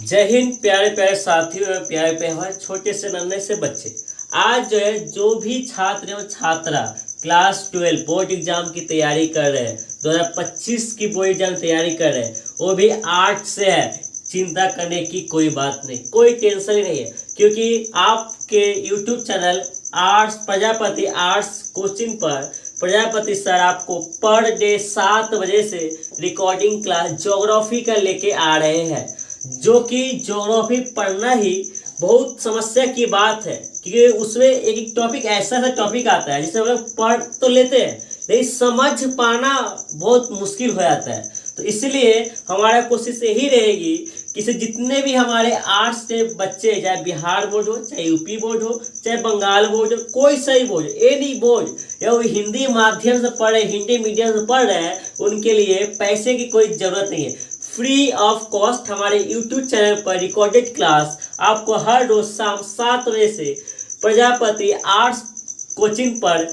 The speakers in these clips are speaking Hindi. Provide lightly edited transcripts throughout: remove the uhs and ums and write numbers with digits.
जय हिंद प्यारे प्यारे साथियों और प्यारे प्यारे हमारे छोटे से नन्हे से बच्चे। आज जो है जो भी छात्र एवं छात्रा क्लास 12 बोर्ड एग्जाम की तैयारी कर रहे हैं, 2025 की बोर्ड एग्जाम तैयारी कर रहे हैं, वो भी आर्ट से है। चिंता करने की कोई बात नहीं, कोई टेंशन ही नहीं है, क्योंकि आपके YouTube channel arts Prajapati arts coaching पर प्रजापति सर आपको पर डे 7 बजे से रिकॉर्डिंग क्लास ज्योग्राफी का लेके आ रहे हैं। जो कि ज्योग्राफी पढ़ना ही बहुत समस्या की बात है, क्योंकि उसमें एक एक टॉपिक ऐसा टॉपिक आता है जिसे हम लोग पढ़ तो लेते हैं लेकिन समझ पाना बहुत मुश्किल हो जाता है। तो इसलिए हमारा कोशिश यही रहेगी कि जितने भी हमारे आर्ट्स के बच्चे, चाहे बिहार बोर्ड हो, चाहे यूपी बोर्ड हो, चाहे बंगाल बोर्ड हो, कोई सही बोर्ड, एनी बोर्ड, या वो हिंदी माध्यम से पढ़ रहे, हिंदी मीडियम से पढ़ रहे हैं, उनके लिए पैसे की कोई ज़रूरत नहीं है। फ्री ऑफ कॉस्ट हमारे यूट्यूब चैनल पर रिकॉर्डेड क्लास आपको हर रोज शाम 7 बजे से प्रजापति आर्ट्स कोचिंग पर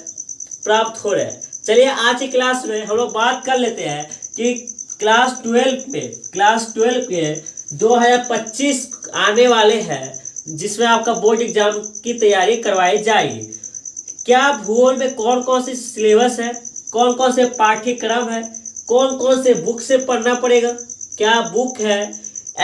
प्राप्त हो रहे हैं। चलिए आज की क्लास में हम लोग बात कर लेते हैं कि क्लास 12 में 2025 आने वाले हैं, जिसमें आपका बोर्ड एग्जाम की तैयारी करवाई जाएगी। क्या भूगोल में कौन कौन सी सिलेबस है, कौन कौन से पाठ्यक्रम है, कौन कौन से बुक से पढ़ना पड़ेगा, क्या बुक है,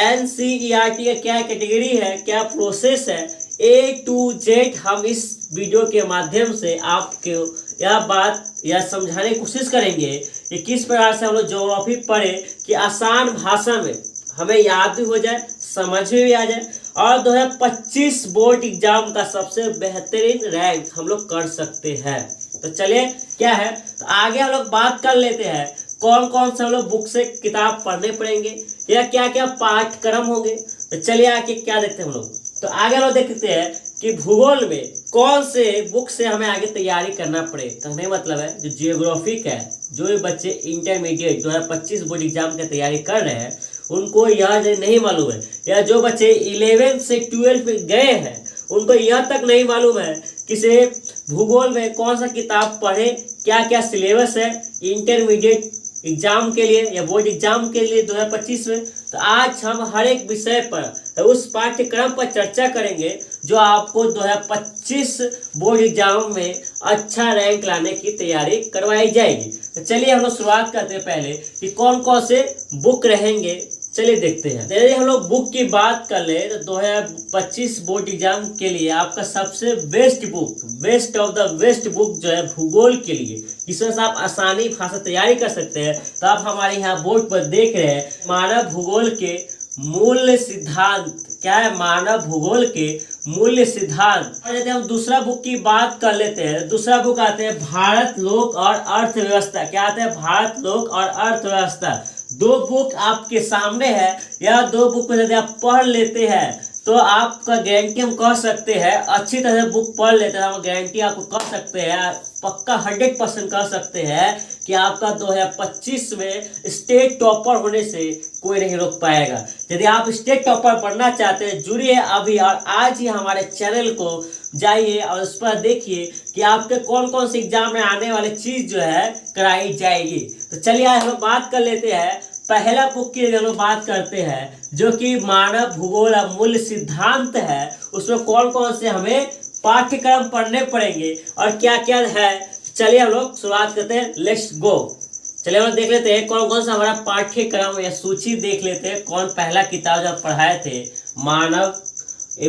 NCERT का क्या कैटेगरी है, क्या प्रोसेस है, A to Z हम इस वीडियो के माध्यम से आपको यह बात समझाने की कोशिश करेंगे कि किस प्रकार से हम लोग ज्योग्राफी पढ़े कि आसान भाषा में हमें याद भी हो जाए, समझ में भी आ जाए और 2025 बोर्ड एग्जाम का सबसे बेहतरीन रैंक हम लोग कर सकते हैं। तो चलिए क्या है, तो आगे हम लोग बात कर लेते हैं कौन कौन से हम लोग बुक से किताब पढ़ने पड़ेंगे या क्या क्या पाठ्यक्रम होंगे। तो चलिए आगे क्या देखते हैं हम लोग। तो आगे हम लोग देखते हैं कि भूगोल में कौन से बुक से हमें आगे तैयारी करना पड़े। कहने का मतलब है जो जियोग्राफिक है, जो भी बच्चे इंटरमीडिएट 2025 बोर्ड एग्जाम की तैयारी कर रहे हैं उनको यह नहीं मालूम है, या जो बच्चे 11 से 12 में गए हैं उनको यह तक नहीं मालूम है कि से भूगोल में कौन सा किताब पढ़े, क्या क्या सिलेबस है इंटरमीडिएट एग्जाम के लिए या बोर्ड एग्जाम के लिए 2025 में। तो आज हम हर एक विषय पर उस पाठ्यक्रम पर चर्चा करेंगे जो आपको 2025 बोर्ड एग्जाम में अच्छा रैंक लाने की तैयारी करवाई जाएगी। तो चलिए हम लोग शुरुआत करते हैं पहले कि कौन कौन से बुक रहेंगे। चलिए देखते हैं। यदि हम लोग बुक की बात कर ले तो 2025 बोर्ड एग्जाम के लिए आपका सबसे best book, best of the best book जो है भूगोल के लिए, जिसमें से आप आसानी भाषा तैयारी कर सकते हैं, तो आप हमारे यहाँ बोर्ड पर देख रहे हैं मानव भूगोल के मूल्य सिद्धांत। क्या है? मानव भूगोल के मूल्य सिद्धांत। और यदि हम दूसरा बुक की बात कर लेते हैं, दूसरा बुक आते हैं भारत लोक और अर्थव्यवस्था। क्या आते हैं? भारत लोक और अर्थव्यवस्था। दो बुक आपके सामने है, या दो बुक में यदि आप पढ़ लेते हैं तो आपका गारंटी हम कह सकते हैं, अच्छी तरह से बुक पढ़ लेते हैं, हम गारंटी आपको कह सकते हैं, पक्का 100% कह सकते हैं कि आपका 2025 में स्टेट टॉपर होने से कोई नहीं रोक पाएगा। यदि आप स्टेट टॉपर बनना चाहते हैं, जुड़िए अभी और आज ही हमारे चैनल को जाइए और उस पर देखिए कि आपके कौन कौन से एग्जाम में आने वाली चीज जो है कराई जाएगी। तो चलिए आज हम बात कर लेते हैं पहला बुक की। हम लोग बात करते हैं जो कि मानव भूगोल और मूल्य सिद्धांत है, उसमें कौन कौन से हमें पाठ्यक्रम पढ़ने पड़ेंगे और क्या क्या है। चलिए हम लोग शुरुआत करते हैं, लेट्स गो। चलिए हम लोग देख लेते हैं कौन कौन सा हमारा पाठ्यक्रम या सूची देख लेते हैं। कौन पहला किताब जो पढ़ाए थे मानव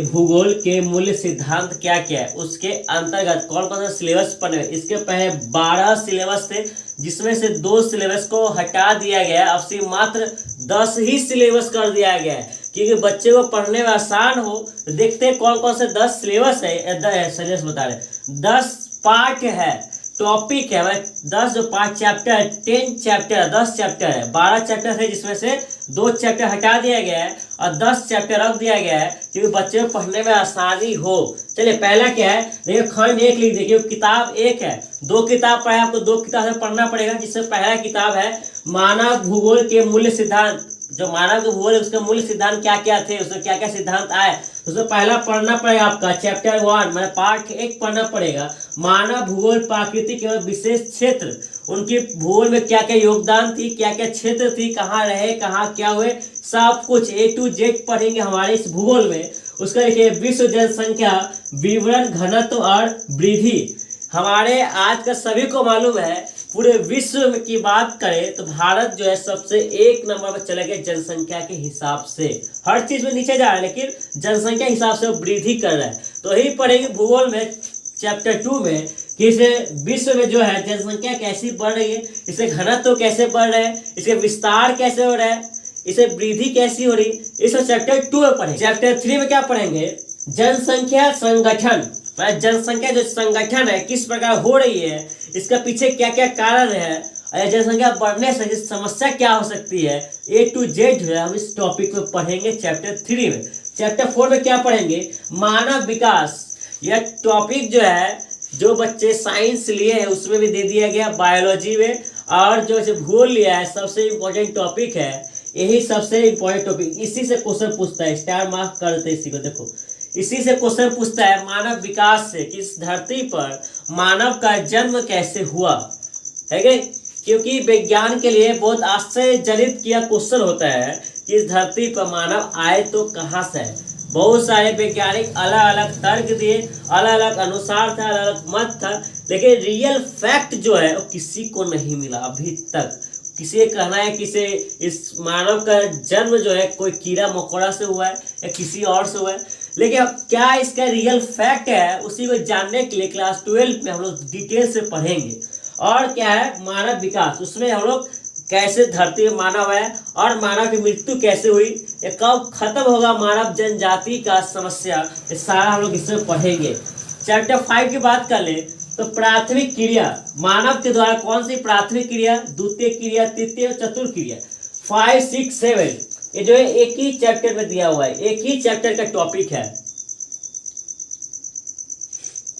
भूगोल के मूल्य सिद्धांत क्या क्या है, उसके अंतर्गत कौन कौन सा सिलेबस पढ़े। इसके पहले 12 सिलेबस थे, जिसमें से 2 सिलेबस को हटा दिया गया, अब सिर्फ मात्र 10 ही सिलेबस कर दिया गया है, क्योंकि बच्चे को पढ़ने में आसान हो। देखते हैं कौन कौन से 10 सिलेबस है, सिलेबस बता रहे 10 पार्ट है, टॉपिक है, 10 जो 5 चैप्टर है, 10 चैप्टर, 10 चैप्टर है। 12 चैप्टर है जिसमें से 2 चैप्टर हटा दिया गया है और 10 चैप्टर रख दिया गया है, क्योंकि बच्चे को पढ़ने में आसानी हो। चलिए पहला क्या है, देखिए खंड 1 लिख देखिए, किताब 1 है, 2 किताब पढ़े, आपको 2 किताब से पढ़ना पड़ेगा, जिससे पहला किताब है मानव भूगोल के मूल्य सिद्धांत। जो मानव के भूगोल उसके मूल्य सिद्धांत क्या क्या थे, उसमें क्या क्या सिद्धांत आए, उसमें पहला पढ़ना पड़ेगा आपका चैप्टर 1 मतलब पार्ट 1 पढ़ना पड़ेगा। मानव भूगोल प्राकृतिक एवं विशेष क्षेत्र, उनकी भूगोल में क्या क्या योगदान थी, क्या क्या क्षेत्र थी, कहाँ रहे, कहाँ क्या हुए, सब कुछ A to Z पढ़ेंगे हमारे इस भूगोल में। उसका देखिए विश्व जनसंख्या विवरण, घनत्व और वृद्धि। हमारे आज का सभी को मालूम है, पूरे विश्व में की बात करें तो भारत जो है सबसे 1 नंबर पर चला गया जनसंख्या के हिसाब से। हर चीज में नीचे जा रहा है लेकिन जनसंख्या के हिसाब से वृद्धि कर रहा है। तो यही पढ़ेंगे भूगोल में चैप्टर 2 में कि इसे विश्व में जो है जनसंख्या कैसी बढ़ रही है, इसके घनत्व कैसे बढ़ रहे हैं, इसके विस्तार कैसे हो रहा है, इसे वृद्धि कैसी हो रही, इसे चैप्टर 2 में पढ़ेंगे। चैप्टर 3 में क्या पढ़ेंगे, जनसंख्या संगठन। जनसंख्या जो संगठन है किस प्रकार हो रही है, इसका पीछे क्या क्या कारण है, और जनसंख्या बढ़ने से समस्या क्या हो सकती है, A to Z जो है हम इस टॉपिक में पढ़ेंगे चैप्टर 3 में। चैप्टर 4 में क्या पढ़ेंगे, मानव विकास। यह टॉपिक जो है जो बच्चे साइंस लिए हैं उसमें भी दे दिया गया, बायोलॉजी में, और जो भूगोल लिया है सबसे इम्पोर्टेंट टॉपिक है, यही सबसे इम्पोर्टेंट टॉपिक। इसी से क्वेश्चन पूछता है, स्टार मार्क करते इसी को, देखो इसी से क्वेश्चन पूछता है मानव विकास से कि इस धरती पर मानव का जन्म कैसे हुआ है क्या? क्योंकि विज्ञान के लिए बहुत आश्चर्यजनित किया क्वेश्चन होता है कि इस धरती पर मानव आए तो कहाँ से है। बहुत सारे वैज्ञानिक अलग अलग तर्क दिए, अलग अलग अनुसार था, अलग अलग मत था, लेकिन रियल फैक्ट जो है वो किसी को नहीं मिला अभी तक। किसी ये कहना है कि इस मानव का जन्म जो है कोई कीड़ा मकोड़ा से हुआ है या किसी और से हुआ है, लेकिन अब क्या इसका रियल फैक्ट है उसी को जानने के लिए क्लास 12 में हम लोग डिटेल से पढ़ेंगे। और क्या है मानव विकास, उसमें हम लोग कैसे धरती में मानव है और मानव की मृत्यु कैसे हुई, ये कब खत्म होगा मानव जनजाति का समस्या, ये सारा हम लोग इसमें पढ़ेंगे। चैप्टर 5 की बात कर ले तो प्राथमिक क्रिया, मानव के द्वारा कौन सी प्राथमिक क्रिया, द्वितीय क्रिया, तृतीय और चतुर्थ क्रिया। 5, 6, 7 ये जो है एक ही चैप्टर में दिया हुआ है, एक ही चैप्टर का टॉपिक है।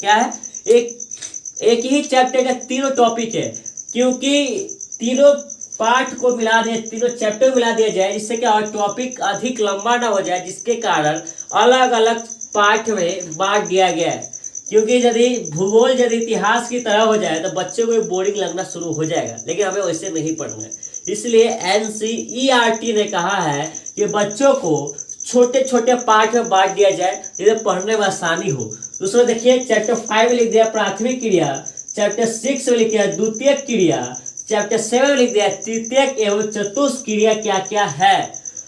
क्या है, एक ही चैप्टर का तीनों टॉपिक है, क्योंकि तीनों पार्ट को मिला दिया, तीनों चैप्टर मिला दिया जाए, जिससे क्या टॉपिक अधिक लंबा ना हो जाए, जिसके कारण अलग अलग पार्ट में बांट दिया गया है। क्योंकि यदि भूगोल यदि इतिहास की तरह हो जाए तो बच्चों को बोरिंग लगना शुरू हो जाएगा, लेकिन हमें वैसे नहीं पढ़ना है। इसलिए NCERT ने कहा है कि बच्चों को छोटे छोटे पार्ट में बांट दिया जाए जिससे पढ़ने में आसानी हो। उसमें देखिए चैप्टर 5 में लिख दिया प्राथमिक क्रिया, चैप्टर 6 में लिख दिया द्वितीय क्रिया, चैप्टर 7 में लिख दिया तृतीयक एवं चतुर्थ क्रिया क्या क्या है।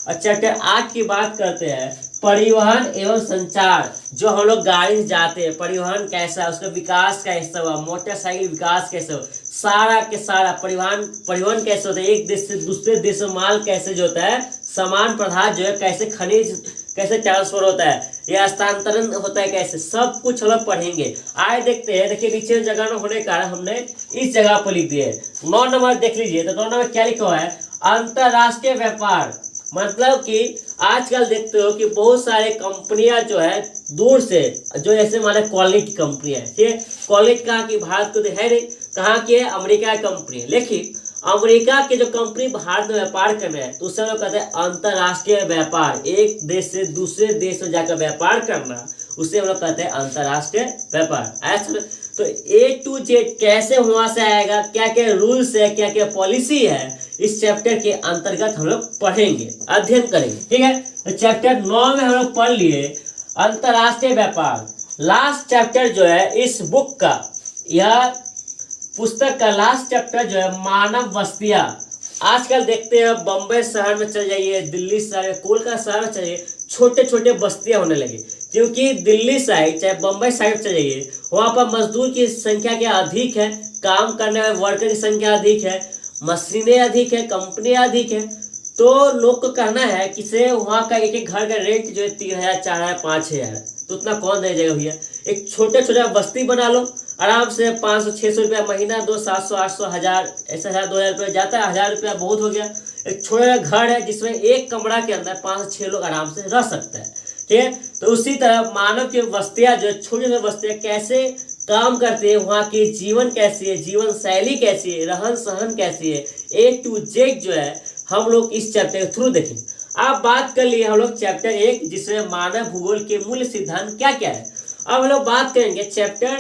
और चैप्टर 8 की बात करते हैं परिवहन एवं संचार, जो हम लोग गाड़ी से जाते हैं, परिवहन कैसा है, उसका विकास कैसे हुआ, मोटरसाइकिल विकास कैसे हो, सारा के सारा परिवहन कैसे होता है, एक देश से दूसरे देश में माल कैसे जो होता है, सामान पदार्थ जो है कैसे, खनिज कैसे ट्रांसफर होता है, या हस्तांतरण होता है कैसे, सब कुछ हम लोग पढ़ेंगे। आए देखते हैं, देखिए नीचे जगह न होने के कारण हमने इस जगह पर लिख दिए 9 नंबर देख लीजिए। तो 9 नंबर क्या लिखा हुआ है, अंतरराष्ट्रीय व्यापार। मतलब कि आजकल देखते हो कि बहुत सारे कंपनियां जो है दूर से, जो जैसे मान क्वालिटी की कंपनियां है, ठीक है, क्वालिटी कहाँ की, भारत को है नहीं, कहाँ की है, अमेरिका की कंपनी है, लेकिन अमेरिका के जो कंपनी भारत में व्यापार कर रहे हैं तो उससे हम लोग कहते हैं अंतरराष्ट्रीय व्यापार, एक देश से दूसरे देश में जाकर व्यापार करना, उससे हम लोग कहते हैं अंतरराष्ट्रीय व्यापार। ऐसा तो A to Z कैसे वहां से आएगा, क्या क्या रूल्स है, क्या क्या पॉलिसी है, इस चैप्टर के अंतर्गत हम लोग पढ़ेंगे, अध्ययन करेंगे, ठीक है। तो चैप्टर 9 में हम लोग पढ़ लिए अंतरराष्ट्रीय व्यापार। लास्ट चैप्टर जो है इस बुक का, यह पुस्तक का लास्ट चैप्टर जो है मानव बस्तियां। आजकल देखते हैं बम्बई शहर में चल जाइए, दिल्ली शहर, कोलकाता शहर में चलिए, छोटे छोटे बस्तियां होने लगी, क्योंकि दिल्ली साइड चाहे बम्बई साइड चले जाइए, वहाँ पर मजदूर की संख्या क्या अधिक है, काम करने वाले वर्कर की संख्या अधिक है, मशीनें अधिक है, कंपनियां अधिक है, तो लोग को कहना है कि से वहाँ का एक एक घर का रेंट जो है 3,000, 4,000, 5,000, तो उतना कौन दे जाएगा भैया। एक छोटे छोटा बस्ती बना लो, आराम से 500, 600 रुपया महीना दो, 700, 800, 1000, ऐसा 1000, 2000 रुपया जाता है, 1000 रुपया बहुत हो गया। एक छोटा घर है जिसमें एक कमरा के अंदर 5 से 6 लोग आराम से रह सकते हैं, ठीक है। तो उसी तरह मानव की बस्तियां जो छोटी छोटी बस्तियां कैसे काम करते हैं, वहाँ की जीवन कैसी है, जीवन शैली कैसी है, रहन सहन कैसी है, A to Z जो है हम लोग इस चैप्टर के थ्रू देखेंगे। अब बात कर लिए हम लोग चैप्टर 1 जिसमें मानव भूगोल के मूल सिद्धांत क्या क्या है। अब हम लोग बात करेंगे चैप्टर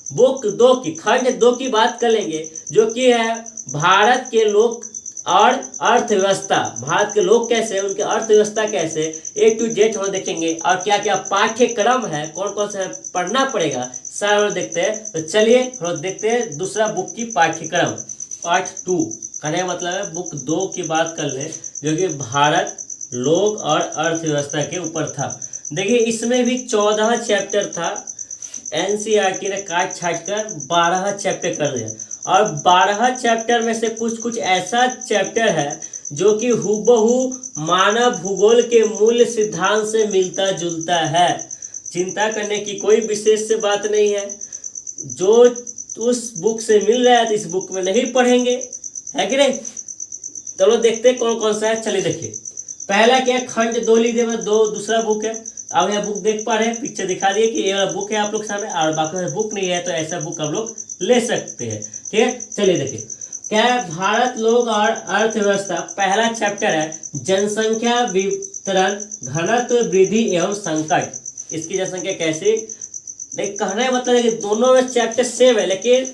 बुक 2 की खंड 2 की बात कर लेंगे, जो कि है भारत के लोग और अर्थव्यवस्था। भारत के लोग कैसे, उनकी अर्थव्यवस्था कैसे, A to Z हम देखेंगे। और क्या क्या पाठ्यक्रम है, कौन कौन सा पढ़ना पड़ेगा, सारा हम देखते हैं। तो चलिए हम देखते हैं दूसरा बुक की पाठ्यक्रम पार्ट 2। कहने का मतलब है बुक 2 की बात कर ले, जो कि भारत लोग और अर्थव्यवस्था के ऊपर था। देखिए इसमें भी 14 चैप्टर था। NCERT ने काट छाट कर 12 चैप्टर कर दिया, और 12 चैप्टर में से कुछ कुछ ऐसा चैप्टर है जो कि हूबहू मानव भूगोल के मूल सिद्धांत से मिलता जुलता है। चिंता करने की कोई विशेष से बात नहीं है। जो उस बुक से मिल रहा है तो इस बुक में नहीं पढ़ेंगे, है कि नहीं। चलो देखते हैं कौन कौन सा है। चलिए देखिए, पहला क्या है, खंड 2 लीजिए, दूसरा बुक है। अब यह बुक देख पा रहे हैं, पिक्चर दिखा दिए कि ये वाला बुक है आप लोग सामने, और बाकी बुक नहीं है तो ऐसा बुक आप लोग ले सकते हैं। ठीक है, चलिए देखिए क्या है, भारत लोग और अर्थव्यवस्था। पहला चैप्टर है जनसंख्या वितरण, घनत्व, वृद्धि एवं संकट। इसकी जनसंख्या कैसे, नहीं कहना है मतलब है कि दोनों में चैप्टर सेम है, लेकिन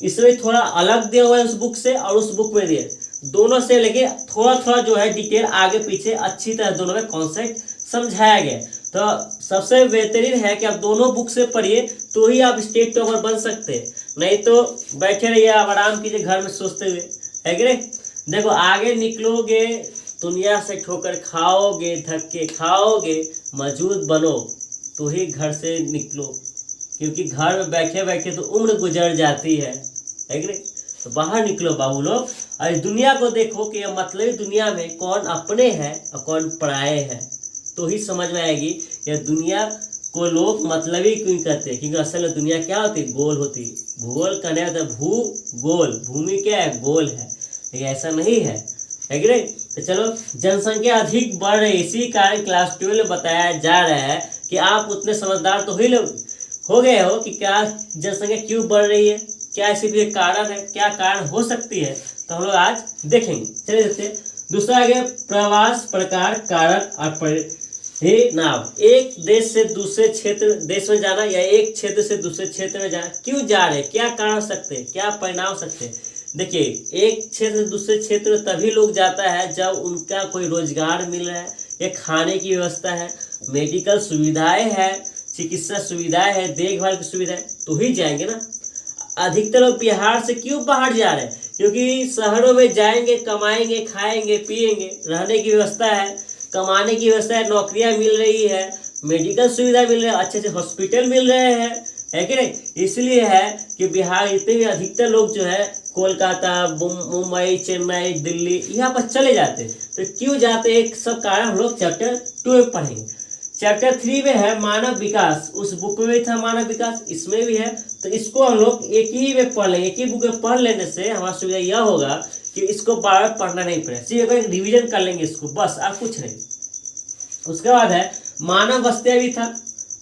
इसमें थोड़ा अलग दिया हुआ है उस बुक से, और उस बुक में दिया दोनों से, लेकिन थोड़ा थोड़ा जो है डिटेल आगे पीछे अच्छी तरह दोनों में कॉन्सेप्ट समझाया गया। तो सबसे बेहतरीन है कि आप दोनों बुक से पढ़िए, तो ही आप स्टेट टॉपर बन सकते हैं। नहीं तो बैठे रहिए आप आराम कीजिए घर में सोचते हुए, है कि नहीं। देखो आगे निकलोगे, दुनिया से ठोकर खाओगे, धक्के खाओगे, मजबूत बनो तो ही घर से निकलो, क्योंकि घर में बैठे बैठे तो उम्र गुजर जाती है कि नहीं। तो बाहर निकलो बाबू लोग, और इस दुनिया को देखो कि यह मतलबी दुनिया में कौन अपने हैं और कौन पराए हैं, तो ही समझ में आएगी यह दुनिया को लोग मतलबी क्यों कहते हैं। क्योंकि असल में दुनिया क्या होती है, गोल होती है। भूगोल कहने का भूगोल, भूमि क्या है, गोल है, लेकिन ऐसा नहीं है कि नहीं। तो चलो, जनसंख्या अधिक बढ़ रही है, इसी कारण क्लास 12 में बताया जा रहा है कि आप उतने समझदार तो ही हो गए हो कि क्या जनसंख्या क्यों बढ़ रही है, क्या ऐसी भी एक कारण है, क्या कारण हो सकती है, तो हम लोग आज देखेंगे। चलिए देखते हैं। दूसरा आ गया प्रवास, प्रकार, कारण और परिणाम। एक देश से दूसरे देश में जाना, या एक क्षेत्र से दूसरे क्षेत्र में जाना, क्यों जा रहे हैं, क्या कारण हो सकते हैं, क्या परिणाम हो सकते हैं। देखिए एक क्षेत्र से दूसरे क्षेत्र में तभी लोग जाता है जब उनका कोई रोजगार मिल रहा है, या खाने की व्यवस्था है, मेडिकल सुविधाएं है, चिकित्सा सुविधाएं है, देखभाल की सुविधाएं, तो ही जाएंगे ना। अधिकतर लोग बिहार से क्यों बाहर जा रहे हैं, क्योंकि शहरों में जाएंगे, कमाएंगे, खाएंगे, पिएंगे, रहने की व्यवस्था है, कमाने की व्यवस्था है, नौकरियां मिल रही है, मेडिकल सुविधा मिल रही है, अच्छे अच्छे हॉस्पिटल मिल रहे हैं, है कि नहीं। इसलिए है कि बिहार इतने भी अधिकतर लोग जो है कोलकाता, मुंबई, चेन्नई, दिल्ली यहाँ पर चले जाते हैं। तो क्यों जाते हैं, एक सब कारण हम लोग चैप्टर 2 में पढ़ेंगे। चैप्टर 3 में है मानव विकास, उस बुक में भी था मानव विकास, इसमें भी है, तो इसको हम लोग एक ही में पढ़ लेंगे। एक ही बुक में पढ़ लेने से हमारा सुविधा यह होगा कि इसको बार बार पढ़ना नहीं पड़ेगा, सिर्फ एक रिविजन कर लेंगे इसको, बस और कुछ नहीं। उसके बाद है मानव बस्तियां भी था।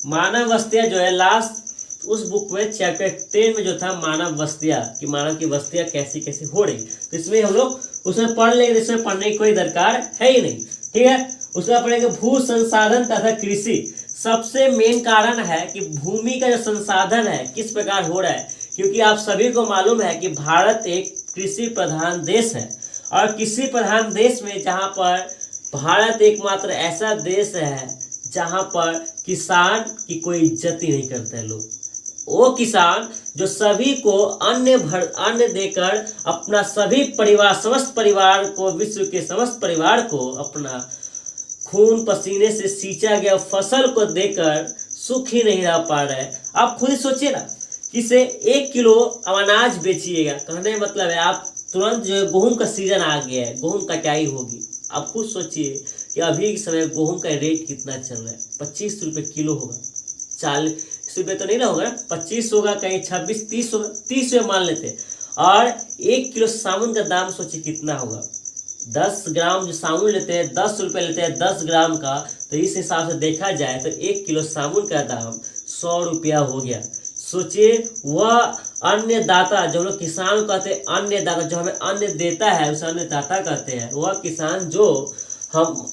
मानव बस्तियां जो है लास्ट उस बुक में चैप्टर 10 में जो था मानव बस्तियां, कि मानव की बस्तियां कैसी कैसी हो रही, तो इसमें हम लोग उसमें पढ़ लेंगे, इसमें पढ़ने की कोई दरकार है ही नहीं। ठीक है, उसका पढ़ेंगे भू संसाधन तथा कृषि। सबसे मेन कारण है कि भूमि का जो संसाधन है किस प्रकार हो रहा है, क्योंकि आप सभी को मालूम है कि भारत एक कृषि प्रधान देश है, और कृषि प्रधान देश में जहाँ पर भारत एकमात्र ऐसा देश है जहाँ पर किसान की कोई इज्जत ही नहीं करते हैं लोग। वो किसान जो सभी को अन्न देकर अपना सभी परिवार, समस्त परिवार को, विश्व के समस्त परिवार को अपना खून पसीने से सींचा गया फसल को देकर सुख ही नहीं रह पा रहे हैं। आप खुद ही सोचिए ना, किसे 1 किलो अनाज बेचिएगा, कहने मतलब है आप तुरंत जो है गेहूं का सीजन आ गया है, गेहूं कटाई होगी, आप खुद सोचिए कि अभी के समय गेहूं का रेट कितना चल रहा है। 25 रुपये किलो होगा, 40 रुपये तो नहीं ना होगा, 25 होगा, कहीं 26, 30 होगा, 30 रुपये मान लेते हैं। और 1 किलो साबुन का दाम सोचिए कितना होगा। 10 ग्राम जो साबुन लेते हैं 10 रुपये लेते हैं 10 ग्राम का, तो इस हिसाब से देखा जाए तो 1 किलो साबुन का दाम 100 रुपया हो गया। सोचिए वह अन्नदाता, जो लोग किसान कहते हैं अन्नदाता, जो हमें अन्न देता है उसे अन्नदाता कहते हैं, वह किसान जो हम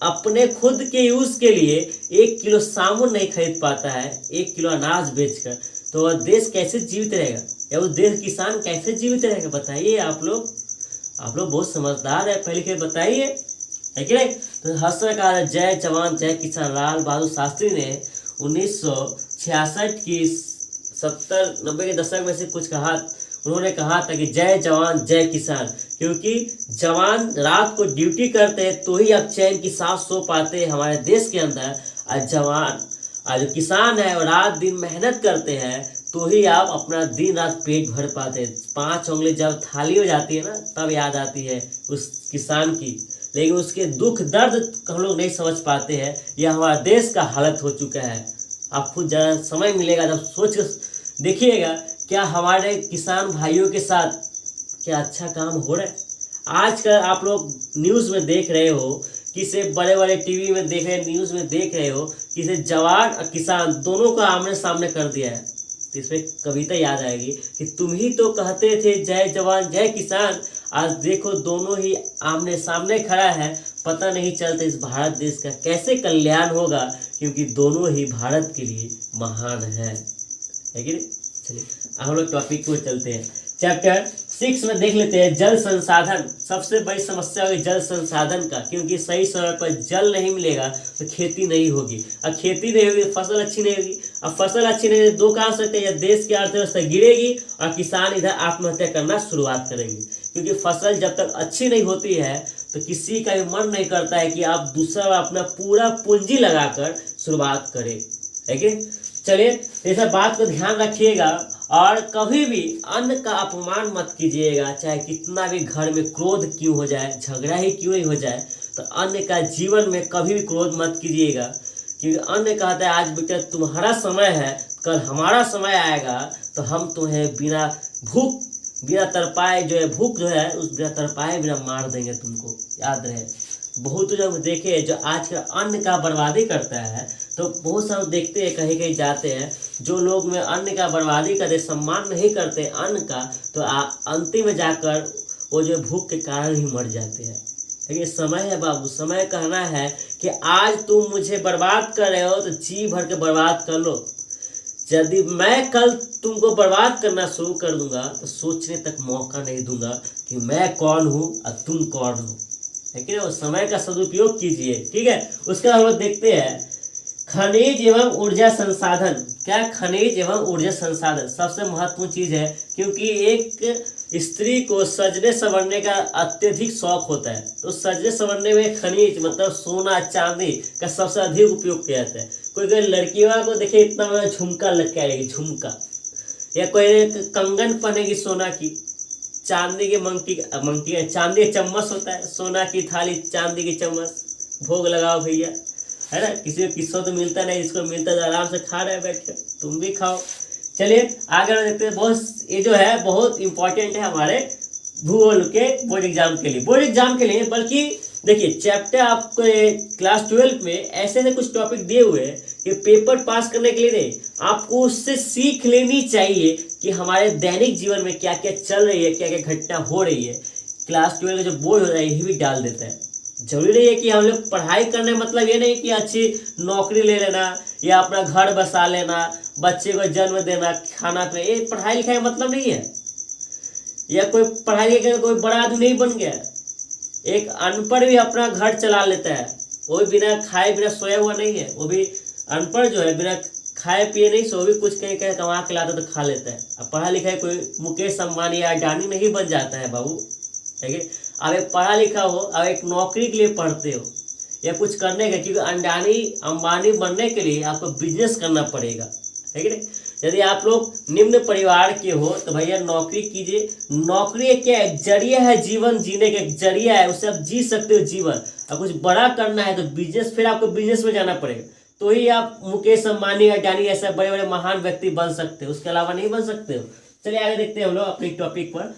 अपने खुद के यूज के लिए 1 किलो साबुन नहीं खरीद पाता है 1 किलो अनाज बेचकर, तो वह देश कैसे जीवित रहेगा, या वो देश किसान कैसे जीवित रहेगा? बताइए आप लोग बहुत समझदार है, पहले के बताइए, है कि नहीं? तो हर समय कहा जय जवान जय किसान। लाल बहादुर शास्त्री ने 1966 की 70-90 के दशक में से कुछ कहा, उन्होंने कहा था कि जय जवान जय किसान, क्योंकि जवान रात को ड्यूटी करते हैं तो ही आप चैन की सांस सो पाते हैं हमारे देश के अंदर, और जवान और जो किसान है वो रात दिन मेहनत करते हैं तो ही आप अपना दिन रात पेट भर पाते हैं। 5 उंगली जब थाली हो जाती है ना, तब याद आती है उस किसान की, लेकिन उसके दुख दर्द हम लोग नहीं समझ पाते हैं। यह हमारा देश का हालत हो चुका है। आप खुद ज़रा समय मिलेगा जब सोच देखिएगा, क्या हमारे किसान भाइयों के साथ क्या अच्छा काम हो रहा है? आजकल आप लोग न्यूज़ में देख रहे हो, किसे बड़े बड़े टीवी में देख रहे, न्यूज़ में देख रहे हो, किसे जवान और किसान दोनों को आमने सामने कर दिया है। तो इसमें कविता याद आएगी कि तुम ही तो कहते थे जय जवान जय किसान, आज देखो दोनों ही आमने सामने खड़ा है। पता नहीं चलता इस भारत देश का कैसे कल्याण होगा, क्योंकि दोनों ही भारत के लिए महान है कि नहीं? चलिए हम लोग टॉपिक को चलते हैं। चैप्टर 6 में देख लेते हैं जल संसाधन। सबसे बड़ी समस्या होगी जल संसाधन का, क्योंकि सही समय पर जल नहीं मिलेगा तो खेती नहीं होगी, और खेती नहीं होगी तो फसल अच्छी नहीं होगी, और फसल अच्छी नहीं होगी 2 कारण सकते हैं, देश की अर्थव्यवस्था गिरेगी और किसान इधर आत्महत्या करना शुरुआत करेंगे। क्योंकि फसल जब तक अच्छी नहीं होती है तो किसी का भी मन नहीं करता है कि आप दूसरा अपना पूरा पूंजी लगाकर शुरुआत करें, है कि? चलिए इस बात को ध्यान रखिएगा, और कभी भी अन्न का अपमान मत कीजिएगा, चाहे कितना भी घर में क्रोध क्यों हो जाए, झगड़ा ही क्यों नहीं हो जाए, तो अन्न का जीवन में कभी भी क्रोध मत कीजिएगा। क्योंकि अन्न कहता है आज बेटा तुम्हारा समय है, कल हमारा समय आएगा तो हम तुम्हें बिना तरपाए जो है भूख जो है उस बिना तरपाए बिना मार देंगे तुमको, याद रहे। बहुत जब देखे जो आज का अन्न का बर्बादी करता है, तो बहुत सारे देखते हैं कहीं कहीं जाते हैं जो लोग में अन्न का बर्बादी करते, सम्मान नहीं करते अन्न का, तो अंतिम में जाकर वो जो भूख के कारण ही मर जाते हैं। लेकिन समय है बाबू, समय कहना है कि आज तुम मुझे बर्बाद कर रहे हो तो जी भर के बर्बाद कर लो। यदि मैं कल तुमको बर्बाद करना शुरू कर दूंगा तो सोचने तक मौका नहीं दूंगा कि मैं कौन हूँ और तुम कौन हो, है कि नहीं? समय का सदुपयोग कीजिए, ठीक है। उसके बाद हम लोग देखते हैं खनिज एवं ऊर्जा संसाधन। क्या खनिज एवं ऊर्जा संसाधन सबसे महत्वपूर्ण चीज है, क्योंकि एक स्त्री को सजने संवरने का अत्यधिक शौक होता है, तो सजने संवरने में खनिज मतलब सोना चांदी का सबसे अधिक उपयोग किया जाता है। कोई लड़कियों को देखिए इतना बड़ा झुमका लटकाएगी, झुमका, या कोई कंगन पहनेगी सोना की, चांदी के मंकी चांदी का चम्मच होता है, सोना की थाली चांदी की चम्मच, भोग लगाओ भैया, है ना। किसी को किस्सा तो मिलता नहीं, जिसको मिलता है आराम से खा रहे बैठ के, तुम भी खाओ। चलिए आगे देखते हैं। बहुत ये जो है बहुत इंपॉर्टेंट है हमारे भूगोल के बोर्ड एग्जाम के लिए, बल्कि देखिए चैप्टर आपको क्लास 12 में ऐसे कुछ टॉपिक दिए हुए हैं कि पेपर पास करने के लिए नहीं, आपको उससे सीख लेनी चाहिए कि हमारे दैनिक जीवन में क्या क्या चल रही है, क्या क्या घटना हो रही है। क्लास 12 का जो बोर्ड होता है यही भी डाल देता है। जरूरी नहीं है कि हम लोग पढ़ाई करने मतलब ये नहीं कि अच्छी नौकरी ले लेना या अपना घर बसा लेना, बच्चे को जन्म देना, खाना पे, ये पढ़ाई लिखाई मतलब नहीं है। या कोई पढ़ाई लिखाई कोई बड़ा आदमी नहीं बन गया, एक अनपढ़ भी अपना घर चला लेता है, वो भी बिना खाए बिना सोया हुआ नहीं है। वो भी अनपढ़ जो है बिना खाए पिए नहीं सो भी कुछ कहीं कहीं कमा के लाता तो खा लेता है। अब पढ़ा लिखा है कोई मुकेश अंबानी या अडानी नहीं बन जाता है बाबू, है कि? अब एक पढ़ा लिखा हो, अब एक नौकरी के लिए पढ़ते हो या कुछ करने का, क्योंकि अंबानी बनने के लिए आपको बिजनेस करना पड़ेगा, है कि नहीं। यदि आप लोग निम्न परिवार के हो तो भैया नौकरी कीजिए। नौकरी क्या है, जरिया है, जीवन जीने का एक जरिया है, उससे आप जी सकते हो जीवन। अब कुछ बड़ा करना है तो बिजनेस, फिर आपको बिजनेस में जाना पड़ेगा, तो ही आप मुकेश अंबानी अडानी ऐसे बड़े बड़े महान व्यक्ति बन सकते हो, उसके अलावा नहीं बन सकते हो। चलिए आगे देखते हैं हम लोग अपने टॉपिक पर।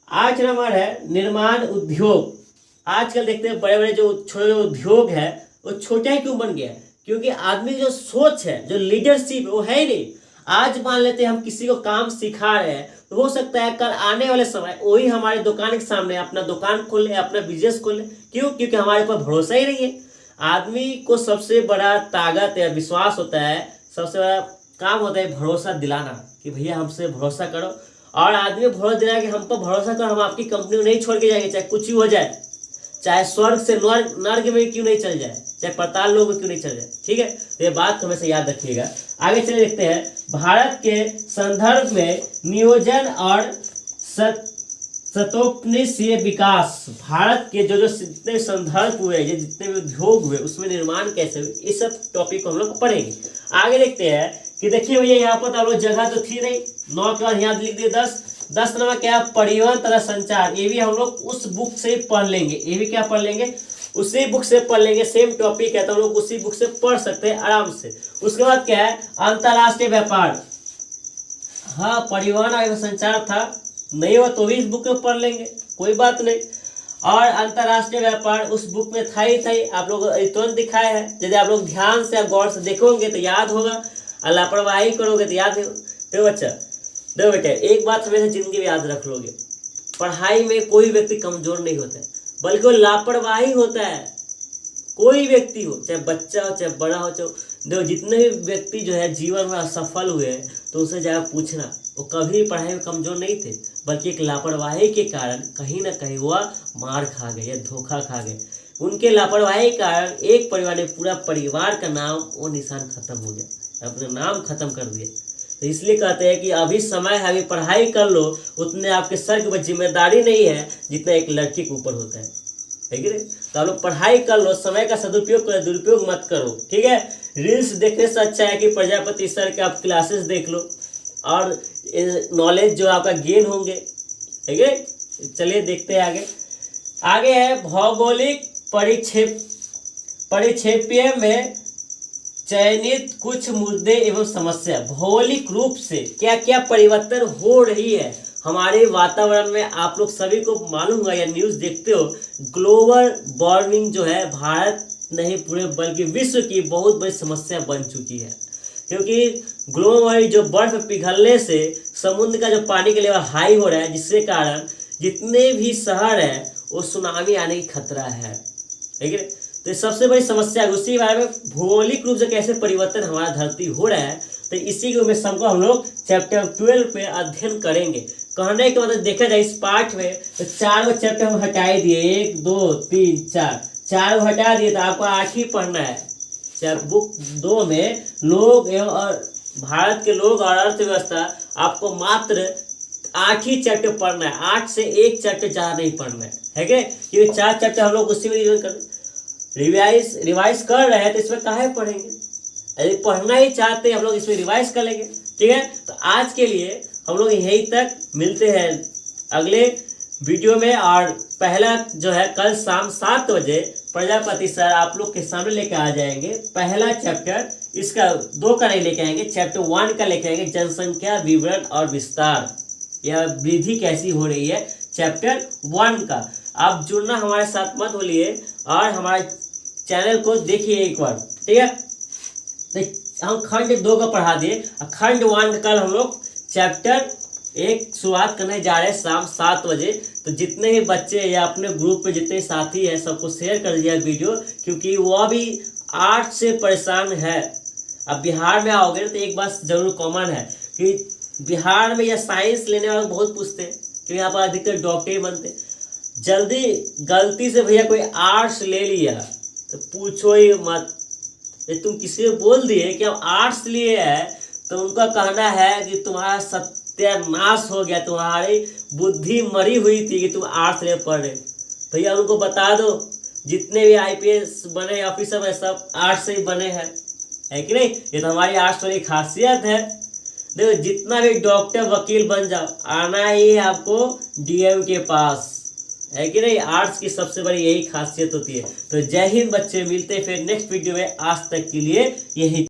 आज नंबर है निर्माण उद्योग। आजकल देखते हैं बड़े बड़े जो छोटे उद्योग है वो छोटा ही क्यों बन गया है, क्योंकि आदमी जो सोच है, जो लीडरशिप वो है ही नहीं। आज मान लेते हैं हम किसी को काम सिखा रहे हैं, तो हो सकता है कल आने वाले समय वही हमारे दुकान के सामने अपना दुकान खोल ले, अपना बिजनेस खोल ले। क्यों? क्योंकि हमारे पास भरोसा ही नहीं है। आदमी को सबसे बड़ा ताकत या विश्वास होता है, सबसे बड़ा काम होता है भरोसा दिलाना कि भैया हमसे भरोसा करो, और आदमी भरोसा दिलाए कि हम पर भरोसा करो, हम आपकी कंपनी को नहीं छोड़ के जाएंगे, चाहे कुछ ही हो जाए, चाहे स्वर्ग से नर्क में क्यों नहीं चल जाए, चाहे पाताल लोक में क्यों नहीं चल जाए। ठीक है, तो ये बात हमेशा याद रखिएगा। आगे चले देखते हैं, भारत के संदर्भ में नियोजन और सतोपनिषदीय विकास, भारत के जो जितने संदर्भ हुए, जितने भी उद्योग हुए, उसमें निर्माण कैसे हुए, इस सब टॉपिक को हम लोग पढ़ेंगे। आगे देखते हैं कि देखिए भैया यहाँ पर आप लोग जगह तो थी नहीं, 9 के बाद यहाँ लिख दिए 10 नंबर क्या, परिवहन तथा संचार, ये भी हम लोग उस बुक से पढ़ लेंगे, ये भी क्या पढ़ लेंगे, उसी बुक से पढ़ लेंगे, सेम टॉपिक है तो हम लोग उसी बुक से पढ़ सकते हैं आराम से। उसके बाद क्या है, अंतरराष्ट्रीय व्यापार, हाँ परिवहन और संचार था, नहीं हो तो भी इस बुक में पढ़ लेंगे, कोई बात नहीं। और अंतरराष्ट्रीय व्यापार उस बुक में था ही, आप लोग तुरंत दिखाया है, यदि आप लोग ध्यान से गौर से देखोगे तो याद होगा, और लापरवाही करोगे तो याद नहीं। देखो बच्चा, देखो बेटा, एक बात हमेशा जिंदगी में याद रख लोगे, पढ़ाई में कोई व्यक्ति कमजोर नहीं होता है, बल्कि वो लापरवाही होता है। कोई व्यक्ति हो, चाहे बच्चा हो चाहे बड़ा हो, चाहे देखो जितने भी व्यक्ति जो है जीवन में असफल हुए हैं, तो उनसे जाकर पूछना, वो कभी पढ़ाई में कमजोर नहीं थे, बल्कि एक लापरवाही के कारण कहीं ना कहीं वह मार खा गए या धोखा खा गए। उनके लापरवाही के कारण एक परिवार ने, पूरा परिवार का नाम वो निशान खत्म हो गया, अपना नाम खत्म कर दिया। तो इसलिए कहते हैं कि अभी समय है, अभी पढ़ाई कर लो, उतने आपके सर के ऊपर जिम्मेदारी नहीं है जितना एक लड़की के ऊपर होता है कि नहीं। तो आप लोग पढ़ाई कर लो, समय का सदुपयोग करो, दुरुपयोग मत करो। ठीक है, रील्स देखने से अच्छा है कि प्रजापति सर के आप क्लासेस देख लो, और नॉलेज जो आपका गेन होंगे। ठीक है, चलिए देखते हैं आगे। आगे है भौगोलिक परिक्षेपीय में चयनित कुछ मुद्दे एवं समस्या। भौगोलिक रूप से क्या क्या परिवर्तन हो रही है हमारे वातावरण में, आप लोग सभी को मालूम होगा या न्यूज़ देखते हो, ग्लोबल वार्मिंग जो है भारत नहीं पूरे बल्कि विश्व की बहुत बड़ी समस्या बन चुकी है। क्योंकि ग्लोबल वार्मिंग जो बर्फ पिघलने से समुद्र का जो पानी का लेवल हाई हो रहा है, जिसके कारण जितने भी शहर है वो सुनामी आने की खतरा है। ठीक है, तो सबसे बड़ी समस्या है, उसी बारे में भौगोलिक रूप से कैसे परिवर्तन हमारा धरती हो रहा है, तो इसी को में सबको हम लोग चैप्टर 12 में अध्ययन करेंगे। कहने के मतलब देखा जाए इस पाठ में तो 4 चैप्टर हम हटा दिए, 1 2 3 4 हटा दिए, तो आपको 8 ही पढ़ना है। बुक 2 में लोग एवं भारत के लोग और अर्थव्यवस्था, आपको मात्र 8 ही चैप्टर पढ़ना है, 8 से 1 चैप्टर ज़्यादा नहीं पढ़ना है क्या, क्योंकि 4 चैप्टर हम लोग उसी में रिवाइज कर रहे हैं, तो इसमें काहे पढ़ेंगे, यदि पढ़ना ही चाहते हैं हम लोग इसमें रिवाइज कर लेंगे। ठीक है, तो आज के लिए हम लोग यहीं तक, मिलते हैं अगले वीडियो में। और पहला जो है कल शाम 7 बजे प्रजापति सर आप लोग के सामने लेके आ जाएंगे पहला चैप्टर, इसका 2 का नहीं लेके आएंगे, चैप्टर 1 का लेके आएंगे, जनसंख्या विवरण और विस्तार, यह वृद्धि कैसी हो रही है, चैप्टर 1 का। आप जुड़ना हमारे साथ मत भूलिए, और हमारे चैनल को देखिए एक बार। ठीक है, तो हम खंड 2 का पढ़ा दिए, खंड 1 का कल हम लोग चैप्टर 1 शुरुआत करने जा रहे हैं शाम 7 बजे। तो जितने भी बच्चे या अपने ग्रुप में जितने साथी हैं सबको शेयर कर दिया वीडियो, क्योंकि वह भी आर्ट से परेशान है। अब बिहार में आओगे तो एक बात जरूर कॉमन है कि बिहार में या साइंस लेने वाले बहुत पूछते हैं कि यहाँ पर अधिकतर डॉक्टर ही बनते। जल्दी गलती से भैया कोई आर्ट्स ले लिया तो पूछो ही मत, तुम किसी को बोल दिए कि हम आर्ट्स लिए हैं तो उनका कहना है कि तुम्हारा सत्यानाश हो गया, तुम्हारी बुद्धि मरी हुई थी कि तुम आर्ट्स ले पढ़ रहे। भैया उनको बता दो जितने भी IPS बने ऑफिसर है सब आर्ट्स से ही बने हैं, है कि नहीं। ये तो हमारी आर्ट्स वाली खासियत है। देखो जितना भी डॉक्टर वकील बन जाओ, आना ही है आपको DM के पास, है कि नहीं। आर्ट्स की सबसे बड़ी यही खासियत होती है। तो जय हिंद बच्चे, मिलते हैं फिर नेक्स्ट वीडियो में। आज तक के लिए यही।